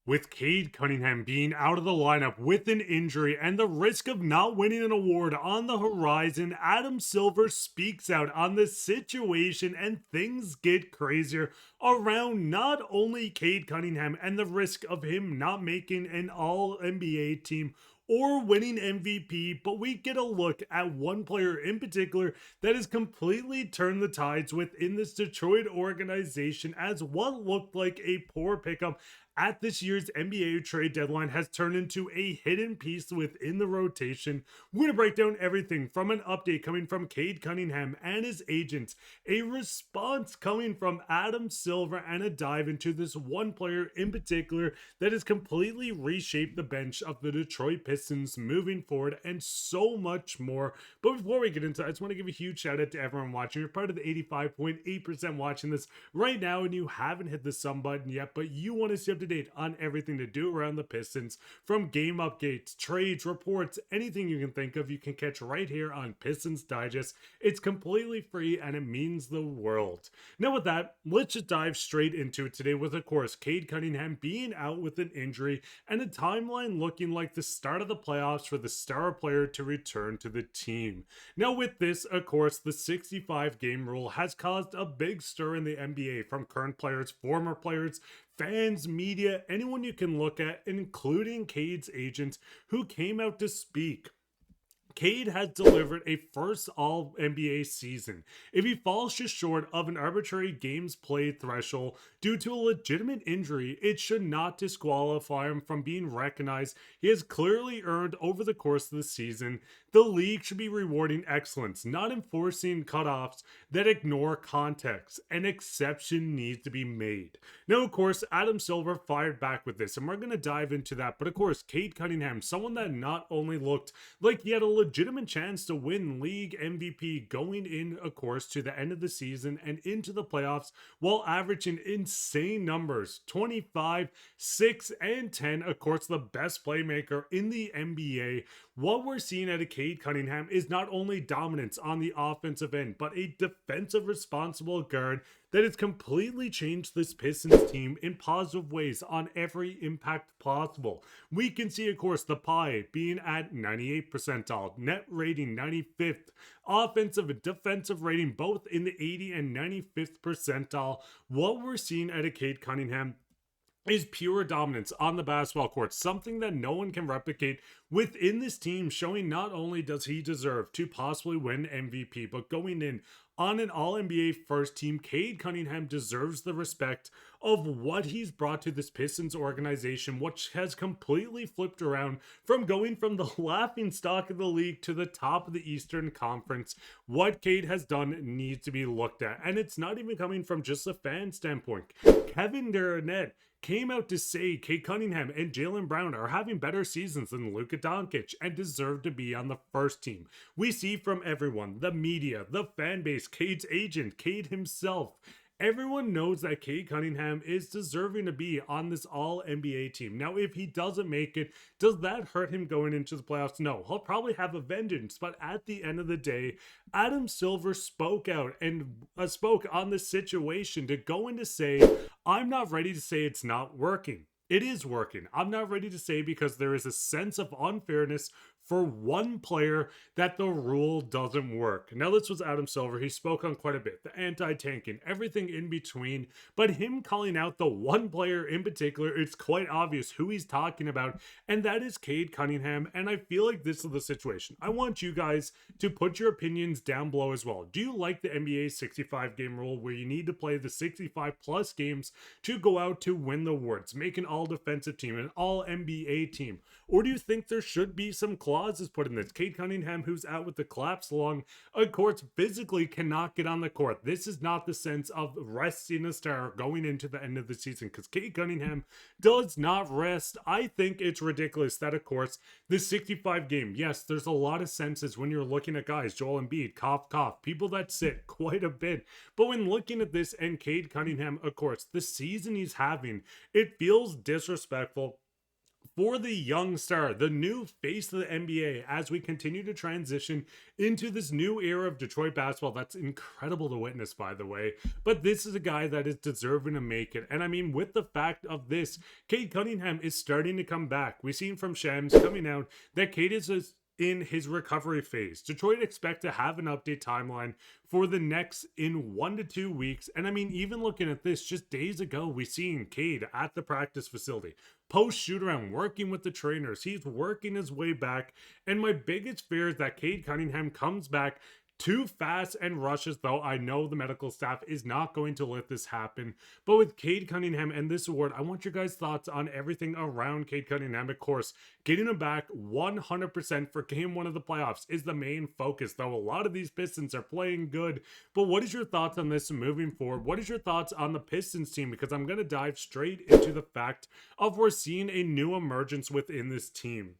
With Cade Cunningham being out of the lineup with an injury and the risk of not winning an award on the horizon, Adam Silver speaks out on the situation and things get crazier around not only Cade Cunningham and the risk of him not making an All-NBA team or winning MVP, but we get a look at one player in particular that has completely turned the tides within this Detroit organization, as what looked like a poor pickup at this year's NBA trade deadline has turned into a hidden piece within the rotation. We're going to break down everything from an update coming from Cade Cunningham and his agents, a response coming from Adam Silver, and a dive into this one player in particular that has completely reshaped the bench of the Detroit Pistons moving forward, and so much more. But before we get into it, I just want to give a huge shout out to everyone watching. You're part of the 85.8% watching this right now, and you haven't hit the sub button yet, but you want to see up to date on everything to do around the Pistons, from game updates, trades, reports, anything you can think of, you can catch right here on Pistons Digest. It's completely free and it means the world. Now with that, let's just dive straight into it today with, of course, Cade Cunningham being out with an injury and a timeline looking like the start of the playoffs for the star player to return to the team. Now with this, of course, the 65 game rule has caused a big stir in the NBA from current players, former players, fans, media, anyone you can look at, including Cade's agents, who came out to speak. Cade has delivered a first All-NBA season. If he falls just short of an arbitrary games played threshold due to a legitimate injury, it should not disqualify him from being recognized. He has clearly earned over the course of the season. The league should be rewarding excellence, not enforcing cutoffs that ignore context. An exception needs to be made. Now, of course, Adam Silver fired back with this, and we're going to dive into that. But of course, Cade Cunningham, someone that not only looked like he had a legitimate chance to win league MVP going in, of course, to the end of the season and into the playoffs, while averaging insane numbers, 25, 6, and 10, of course, the best playmaker in the NBA. What we're seeing out of Cade Cunningham is not only dominance on the offensive end, but a defensive responsible guard that has completely changed this Pistons team in positive ways on every impact possible. We can see, of course, the pie being at 98th percentile, net rating 95th, offensive and defensive rating both in the 80 and 95th percentile. What we're seeing out of Cade Cunningham is pure dominance on the basketball court, something that no one can replicate within this team, showing not only does he deserve to possibly win MVP, but going in on an All-NBA first team, Cade Cunningham deserves the respect of what he's brought to this Pistons organization, which has completely flipped around from going from the laughing stock of the league to the top of the Eastern Conference. What Cade has done needs to be looked at, and it's not even coming from just a fan standpoint. Kevin Duren came out to say Cade Cunningham and Jalen Brown are having better seasons than Luka Doncic and deserve to be on the first team. We see from everyone, the media, the fan base, Cade's agent, Cade himself. Everyone knows that Cade Cunningham is deserving to be on this All-NBA team. Now, if he doesn't make it, does that hurt him going into the playoffs? No, he'll probably have a vengeance. But at the end of the day, Adam Silver spoke out and spoke on the situation to go in to say, I'm not ready to say it's not working. It is working. I'm not ready to say, because there is a sense of unfairness for one player that the rule doesn't work. Now, this was Adam Silver. He spoke on quite a bit, the anti-tanking, everything in between, but him calling out the one player in particular, it's quite obvious who he's talking about, and that is Cade Cunningham. And I feel like this is the situation. I want you guys to put your opinions down below as well. Do you like the NBA 65 game rule, where you need to play the 65 plus games to go out to win the awards, make an all defensive team, an all NBA team? Or do you think there should be some clauses put in this? Cade Cunningham, who's out with the collapsed lung, of course, physically cannot get on the court. This is not the sense of resting a star going into the end of the season, because Cade Cunningham does not rest. I think it's ridiculous that, of course, the 65 game, yes, there's a lot of senses when you're looking at guys, Joel Embiid, cough, people that sit quite a bit. But when looking at this and Cade Cunningham, of course, the season he's having, it feels disrespectful for the young star, the new face of the NBA, as we continue to transition into this new era of Detroit basketball. That's incredible to witness, by the way. But this is a guy that is deserving to make it. And I mean, with the fact of this, Cade Cunningham is starting to come back. We've seen from Shams coming out that Cade is in his recovery phase. Detroit expect to have an update timeline for the next in 1 to 2 weeks. And I mean, even looking at this, just days ago, we seen Cade at the practice facility, post shoot around, working with the trainers. He's working his way back. And my biggest fear is that Cade Cunningham comes back too fast and rushes, though I know the medical staff is not going to let this happen. But with Cade Cunningham and this award, I want your guys' thoughts on everything around Cade Cunningham. Of course, getting him back 100% for game 1 of the playoffs is the main focus, though a lot of these Pistons are playing good. But what is your thoughts on this moving forward? What is your thoughts on the Pistons team? Because I'm going to dive straight into the fact of we're seeing a new emergence within this team.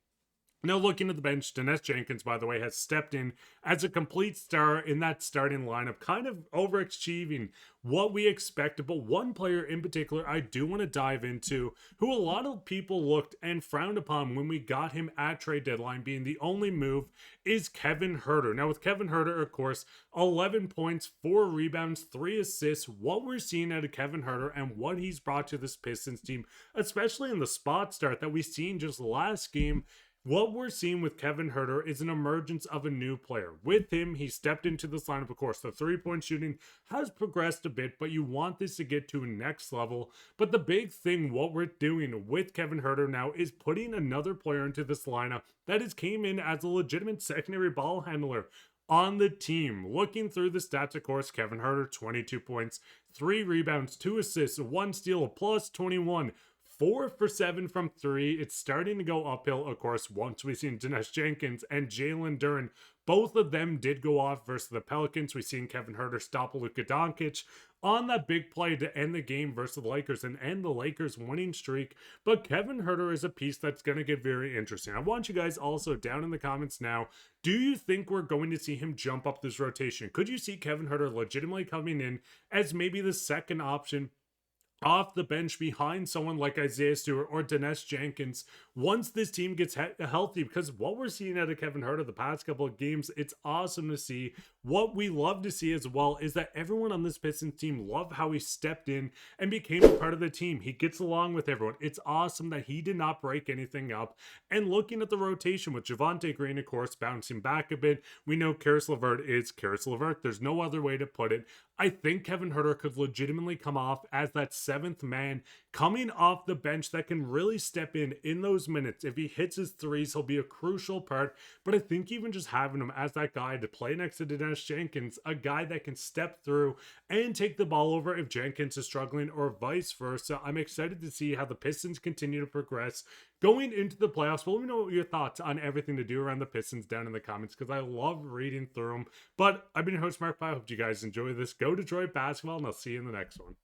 Now, looking at the bench, Dennis Jenkins, by the way, has stepped in as a complete star in that starting lineup, kind of overachieving what we expected. But one player in particular I do want to dive into, who a lot of people looked and frowned upon when we got him at trade deadline, being the only move, is Kevin Huerter. Now, with Kevin Huerter, of course, 11 points, 4 rebounds, 3 assists. What we're seeing out of Kevin Huerter and what he's brought to this Pistons team, especially in the spot start that we've seen just last game, what we're seeing with Kevin Huerter is an emergence of a new player. With him, he stepped into this lineup. Of course, the three-point shooting has progressed a bit, but you want this to get to a next level. But the big thing, what we're doing with Kevin Huerter now, is putting another player into this lineup that has came in as a legitimate secondary ball handler on the team. Looking through the stats, of course, Kevin Huerter, 22 points, 3 rebounds, 2 assists, 1 steal, a plus 21. 4 for 7 from 3. It's starting to go uphill, of course, once we've seen Dennis Jenkins and Jalen Duren. Both of them did go off versus the Pelicans. We've seen Kevin Huerter stop Luka Doncic on that big play to end the game versus the Lakers and end the Lakers' winning streak. But Kevin Huerter is a piece that's going to get very interesting. I want you guys also down in the comments now, do you think we're going to see him jump up this rotation? Could you see Kevin Huerter legitimately coming in as maybe the second option off the bench behind someone like Isaiah Stewart or Dennis Jenkins once this team gets healthy? Because what we're seeing out of Kevin Huerter the past couple of games, it's awesome to see. What we love to see as well is that everyone on this Pistons team love how he stepped in and became a part of the team. He gets along with everyone. It's awesome that he did not break anything up. And looking at the rotation with Javonte Green, of course, bouncing back a bit, we know Caris LeVert is Caris LeVert. There's no other way to put it. I think Kevin Huerter could legitimately come off as that 7th man coming off the bench that can really step in those minutes. If he hits his threes, he'll be a crucial part. But I think even just having him as that guy to play next to Dennis Jenkins, a guy that can step through and take the ball over if Jenkins is struggling or vice versa. I'm excited to see how the Pistons continue to progress going into the playoffs. But let me know your thoughts on everything to do around the Pistons down in the comments, because I love reading through them. But I've been your host, Mark Pye. I hope you guys enjoy this. Go Detroit basketball, and I'll see you in the next one.